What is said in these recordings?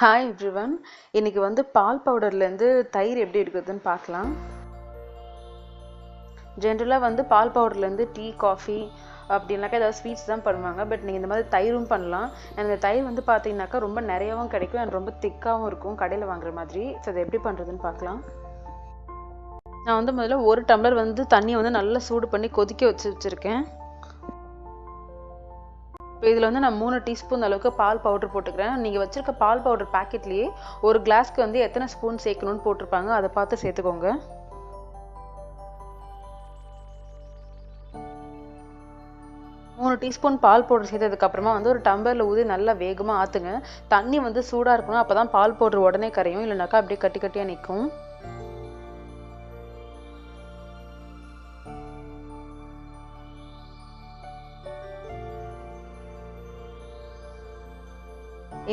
Hi everyone. இன்னைக்கு வந்து பால் பவுடர்லேருந்து தயிர் எப்படி எடுக்கிறதுன்னு பார்க்கலாம். ஜென்ரலாக வந்து பால் பவுடர்லேருந்து டீ, காஃபி அப்படின்னாக்கா ஏதாவது ஸ்வீட்ஸ் தான் பண்ணுவாங்க. பட் நீங்கள் இந்த மாதிரி தயிரும் பண்ணலாம். இந்த தயிர் வந்து பார்த்தீங்கன்னாக்கா ரொம்ப நிறையாவும் கிடைக்கும் அண்ட் ரொம்ப திக்காகவும் இருக்கும் கடையில் வாங்குற மாதிரி. ஸோ அதை எப்படி பண்ணுறதுன்னு பார்க்கலாம். நான் வந்து முதல்ல 1 டம்ளர் வந்து தண்ணியை வந்து நல்லா சூடு பண்ணி கொதிக்க வச்சுருக்கேன். இப்போ இதில் வந்து நான் 3 டீஸ்பூன் அளவுக்கு பால் பவுடர் போட்டுக்கிறேன். நீங்கள் வச்சுருக்க பால் பவுடர் பேக்கெட்லேயே ஒரு கிளாஸ்க்கு வந்து எத்தனை ஸ்பூன் சேர்க்கணும்னு போட்டிருப்பாங்க, அதை பார்த்து சேர்த்துக்கோங்க. மூணு டீஸ்பூன் பால் பவுடர் சேர்த்ததுக்கப்புறமா வந்து ஒரு டம்ளரில் ஊற்றி நல்லா வேகமாக ஆற்றுங்க. தண்ணி வந்து சூடாக இருக்கணும், அப்போ தான் பால் பவுடர் உடனே கரையும், இல்லைனாக்கா அப்படியே கட்டி கட்டியாக நிற்கும்.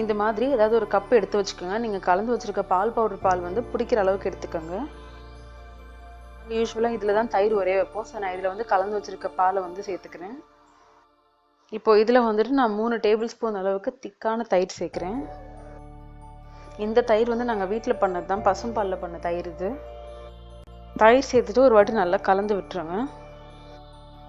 இந்த மாதிரி ஏதாவது ஒரு கப் எடுத்து வச்சுக்கோங்க. நீங்கள் கலந்து வச்சுருக்க பால் பவுடர் பால் வந்து பிடிக்கிற அளவுக்கு எடுத்துக்கோங்க. யூஸ்வலாக இதில் தான் தயிர் ஒரே வைப்போம். ஸோ நான் இதில் வந்து கலந்து வச்சுருக்க பாலை வந்து சேர்த்துக்கிறேன். இப்போ இதில் வந்துட்டு நான் 3 டேபிள் ஸ்பூன் அளவுக்கு திக்கான தயிர் சேர்க்குறேன். இந்த தயிர் வந்து நாங்கள் வீட்டில் பண்ணது தான், பசும்பாலில் பண்ண தயிர் இது. தயிர் சேர்த்துட்டு ஒரு வாட்டி நல்லா கலந்து விட்டுருங்க.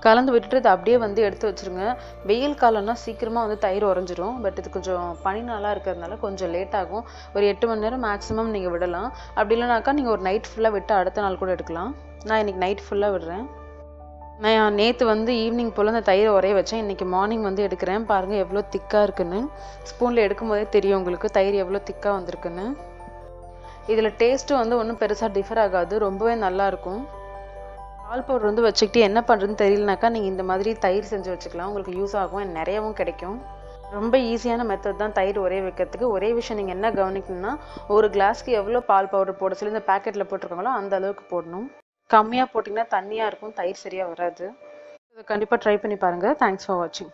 கலந்து விட்டுட்டு இதை அப்படியே வந்து எடுத்து வச்சுருங்க. வெயில் காலம்னா சீக்கிரமாக வந்து தயிர் உறைஞ்சிரும். பட் இது கொஞ்சம் பனி நாளாக இருக்கிறதுனால கொஞ்சம் லேட் ஆகும். ஒரு 8 மணி நேரம் மேக்ஸிமம் நீங்கள் விடலாம். அப்படி இல்லைனாக்கா நீங்கள் ஒரு நைட் ஃபுல்லாக விட்டு அடுத்த நாள் கூட எடுக்கலாம். நான் இன்றைக்கி நைட் ஃபுல்லாக விடுறேன். நான் நேற்று வந்து ஈவினிங் போல் அந்த தயிரை உரைய வச்சேன். இன்றைக்கி மார்னிங் வந்து எடுக்கிறேன். பாருங்கள் எவ்வளோ திக்காக இருக்குன்னு. ஸ்பூனில் எடுக்கும் போதே தெரியும் உங்களுக்கு தயிர் எவ்வளோ திக்காக வந்திருக்குன்னு. இதில் டேஸ்ட்டும் வந்து ஒன்றும் பெருசாக டிஃபர் ஆகாது, ரொம்பவே நல்லாயிருக்கும். பால் பவுடர் வந்து வச்சுக்கிட்டு என்ன பண்ணுறதுன்னு தெரியலனாக்கா நீங்கள் இந்த மாதிரி தயிர் செஞ்சு வச்சுக்கலாம். உங்களுக்கு யூஸ் ஆகும், நிறையவும் கிடைக்கும். ரொம்ப ஈஸியான மெத்தட் தான் தயிர் உரைய வைக்கிறதுக்கு. ஒரே விஷயம் நீங்கள் என்ன கவனிக்கணும்னா, ஒரு கிளாஸ்க்கு எவ்வளோ பால் பவுடர் போட சொல்லி இந்த பேக்கெட்டில் போட்டிருக்காங்களோ அந்த அளவுக்கு போடணும். கம்மியாக போட்டிங்கன்னா தண்ணியாக இருக்கும், தயிர் சரியாக வராது. இதை கண்டிப்பாக ட்ரை பண்ணி பாருங்கள். தேங்க்ஸ் ஃபார் வாட்சிங்.